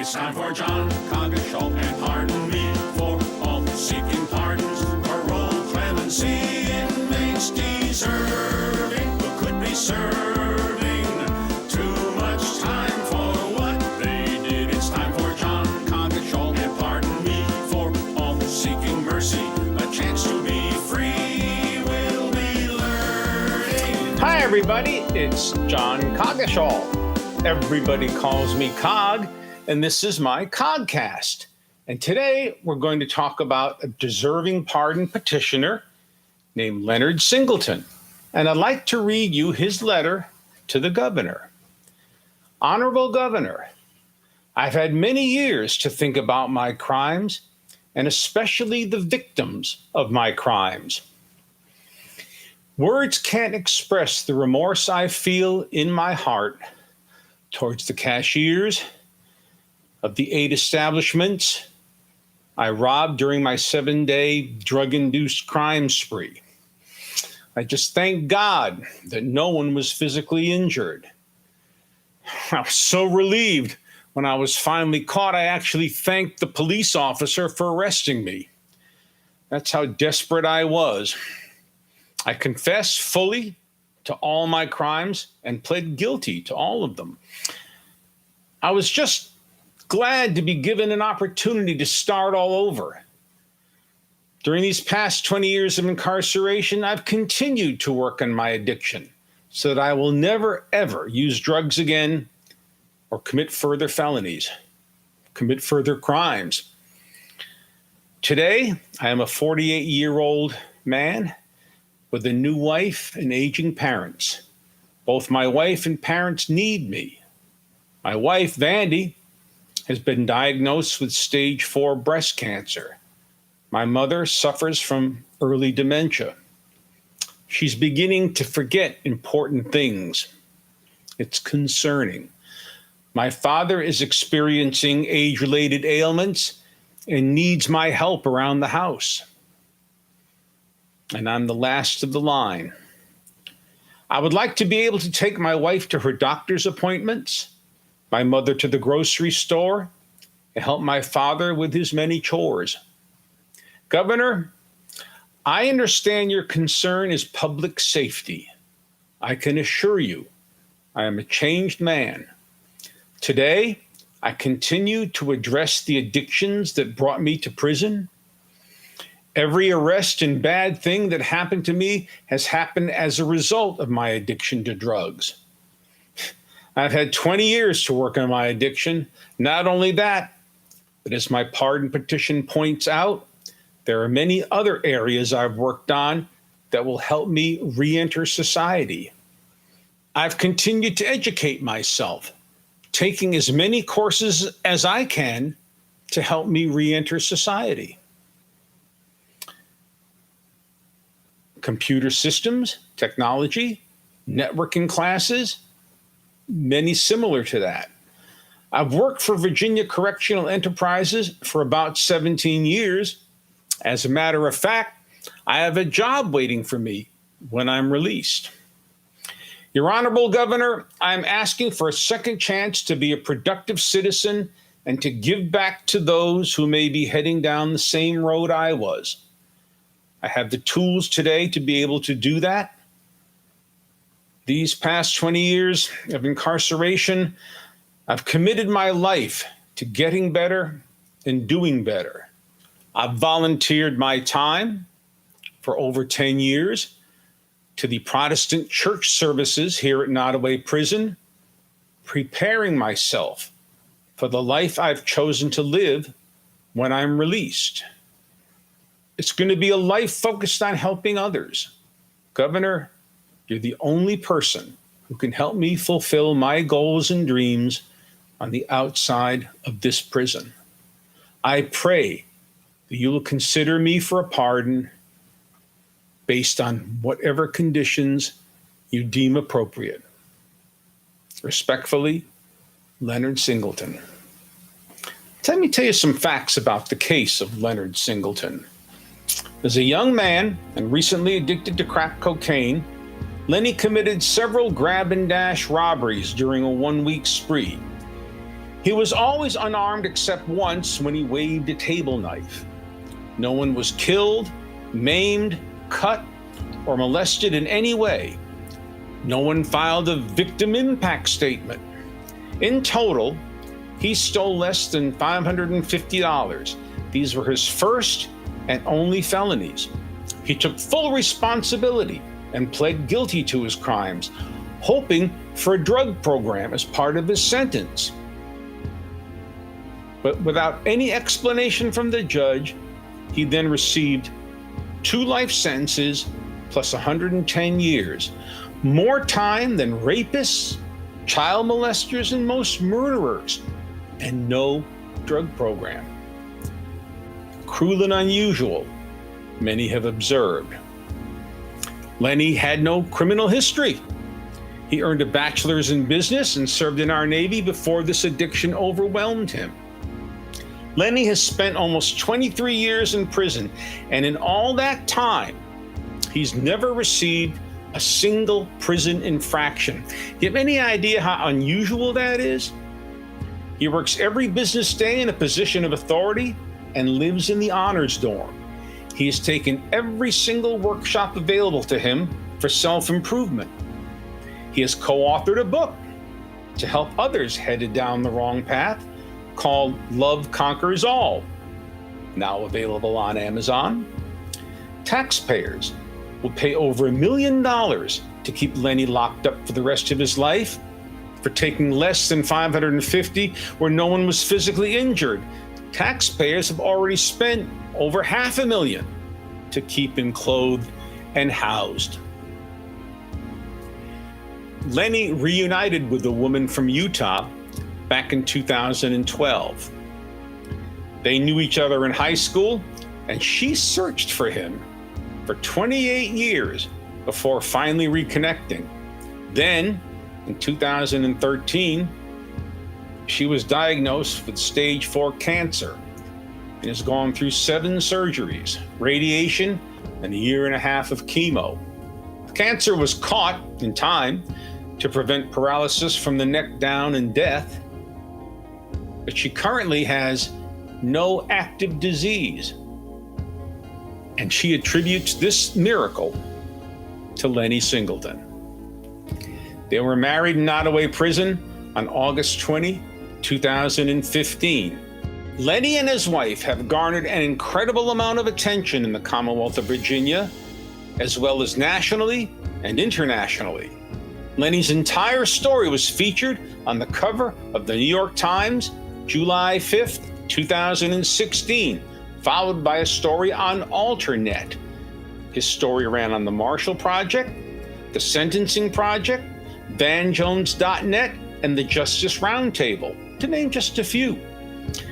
It's time for John Coggeshall, and pardon me for all seeking pardons. Parole, clemency, inmates deserving who could be serving too much time for what they did. It's time for John Coggeshall, and pardon me for all seeking mercy. A chance to be free will be learning. Hi everybody, it's John Coggeshall. Everybody calls me Cog, and this is my Cogcast. And today we're going to talk about a deserving pardon petitioner named Lenny Singleton. And I'd like to read you his letter to the governor. Honorable Governor, I've had many years to think about my crimes, and especially the victims of my crimes. Words can't express the remorse I feel in my heart towards the cashiers of the 8 establishments I robbed during my 7-day drug-induced crime spree. I just thank God that no one was physically injured. I was so relieved when I was finally caught. I actually thanked the police officer for arresting me. That's how desperate I was. I confessed fully to all my crimes and pled guilty to all of them. I was just glad to be given an opportunity to start all over. During these past 20 years of incarceration, I've continued to work on my addiction so that I will never, ever use drugs again or commit further felonies, commit further crimes. Today, I am a 48-year-old man with a new wife and aging parents. Both my wife and parents need me. My wife, Vandy, has been diagnosed with stage 4 breast cancer. My mother suffers from early dementia. She's beginning to forget important things. It's concerning. My father is experiencing age-related ailments and needs my help around the house. And I'm the last of the line. I would like to be able to take my wife to her doctor's appointments, my mother to the grocery store, and help my father with his many chores. Governor, I understand your concern is public safety. I can assure you, I am a changed man. Today, I continue to address the addictions that brought me to prison. Every arrest and bad thing that happened to me has happened as a result of my addiction to drugs. I've had 20 years to work on my addiction. Not only that, but as my pardon petition points out, there are many other areas I've worked on that will help me re-enter society. I've continued to educate myself, taking as many courses as I can to help me re-enter society. Computer systems, technology, networking classes, many similar to that. I've worked for Virginia Correctional Enterprises for about 17 years. As a matter of fact, I have a job waiting for me when I'm released. Your Honorable Governor, I'm asking for a second chance to be a productive citizen and to give back to those who may be heading down the same road I was. I have the tools today to be able to do that. These past 20 years of incarceration, I've committed my life to getting better and doing better. I've volunteered my time for over 10 years to the Protestant church services here at Nottoway Prison, preparing myself for the life I've chosen to live when I'm released. It's going to be a life focused on helping others. Governor, you're the only person who can help me fulfill my goals and dreams on the outside of this prison. I pray that you will consider me for a pardon based on whatever conditions you deem appropriate. Respectfully, Lenny Singleton. Let me tell you some facts about the case of Lenny Singleton. As a young man and recently addicted to crack cocaine, Lenny committed several grab-and-dash robberies during a one-week spree. He was always unarmed except once when he waved a table knife. No one was killed, maimed, cut, or molested in any way. No one filed a victim impact statement. In total, he stole less than $550. These were his first and only felonies. He took full responsibility and pled guilty to his crimes, hoping for a drug program as part of his sentence. But without any explanation from the judge, he then received 2 life sentences plus 110 years, more time than rapists, child molesters, and most murderers, and no drug program. Cruel and unusual, many have observed. Lenny had no criminal history. He earned a bachelor's in business and served in our Navy before this addiction overwhelmed him. Lenny has spent almost 23 years in prison, and in all that time, he's never received a single prison infraction. Do you have any idea how unusual that is? He works every business day in a position of authority and lives in the honors dorm. He has taken every single workshop available to him for self-improvement. He has co-authored a book to help others headed down the wrong path called Love Conquers All, now available on Amazon. Taxpayers will pay over $1 million to keep Lenny locked up for the rest of his life for taking less than $550 where no one was physically injured. Taxpayers have already spent over $500,000 to keep him clothed and housed. Lenny reunited with a woman from Utah back in 2012. They knew each other in high school, and she searched for him for 28 years before finally reconnecting. Then, in 2013, she was diagnosed with stage 4 cancer and has gone through 7 surgeries, radiation, and 1.5 years of chemo. The cancer was caught in time to prevent paralysis from the neck down and death, but she currently has no active disease, and she attributes this miracle to Lenny Singleton. They were married in Nottoway Prison on August 20, 2015. Lenny and his wife have garnered an incredible amount of attention in the Commonwealth of Virginia, as well as nationally and internationally. Lenny's entire story was featured on the cover of the New York Times, July 5th, 2016, followed by a story on AlterNet. His story ran on the Marshall Project, the Sentencing Project, VanJones.net, and the Justice Roundtable, to name just a few.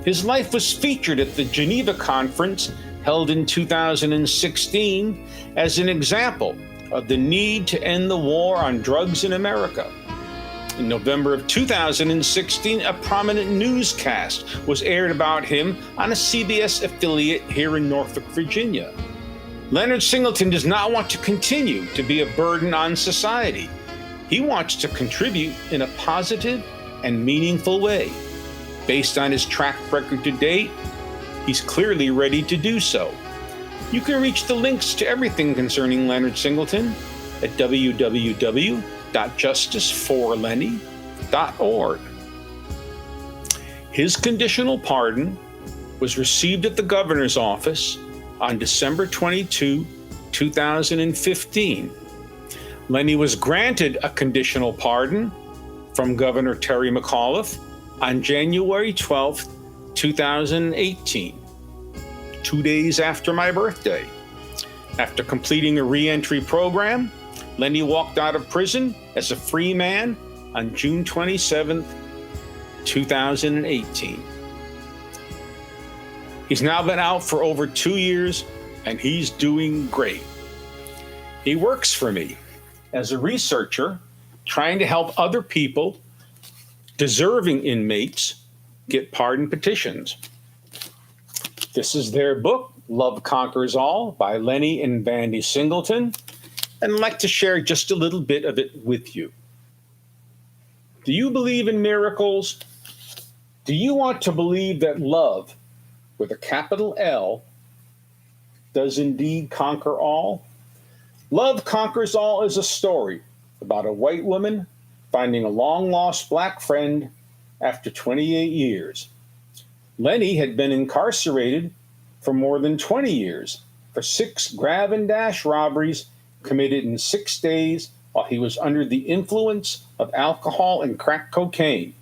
His life was featured at the Geneva Conference held in 2016 as an example of the need to end the war on drugs in America. In November of 2016, a prominent newscast was aired about him on a CBS affiliate here in Norfolk, Virginia. Leonard Singleton does not want to continue to be a burden on society. He wants to contribute in a positive and meaningful way. Based on his track record to date, he's clearly ready to do so. You can reach the links to everything concerning Leonard Singleton at www.justiceforlenny.org. His conditional pardon was received at the governor's office on December 22, 2015. Lenny was granted a conditional pardon from Governor Terry McAuliffe on January 12, 2018. 2 days after my birthday. After completing a re-entry program, Lenny walked out of prison as a free man on June 27, 2018. He's now been out for over 2 years, and he's doing great. He works for me as a researcher, trying to help other people, deserving inmates, get pardon petitions. This is their book, Love Conquers All, by Lenny and Vandy Singleton, and I'd like to share just a little bit of it with you. Do you believe in miracles? Do you want to believe that love, with a capital L, does indeed conquer all? Love Conquers All is a story about a white woman finding a long-lost black friend after 28 years. Lenny had been incarcerated for more than 20 years for 6 grab and dash robberies committed in 6 days while he was under the influence of alcohol and crack cocaine.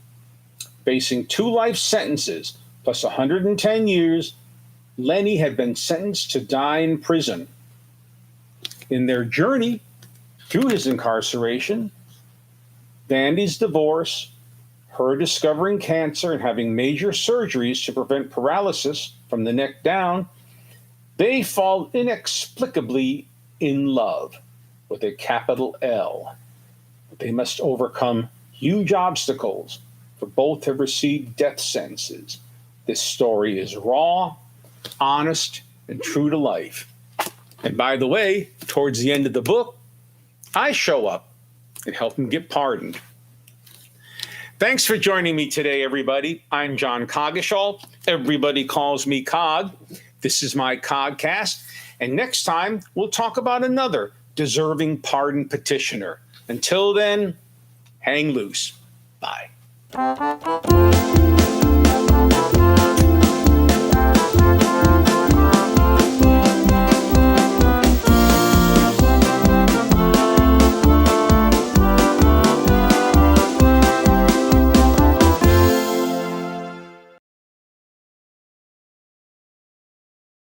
Facing 2 life sentences plus 110 years, Lenny had been sentenced to die in prison. In their journey through his incarceration, Vandy's divorce, her discovering cancer and having major surgeries to prevent paralysis from the neck down, they fall inexplicably in love with a capital L. But they must overcome huge obstacles, for both have received death sentences. This story is raw, honest, and true to life. And by the way, towards the end of the book, I show up and help him get pardoned. Thanks for joining me today, everybody. I'm John Coggeshall. Everybody calls me Cog. This is my Cogcast. And next time, we'll talk about another deserving pardon petitioner. Until then, hang loose. Bye.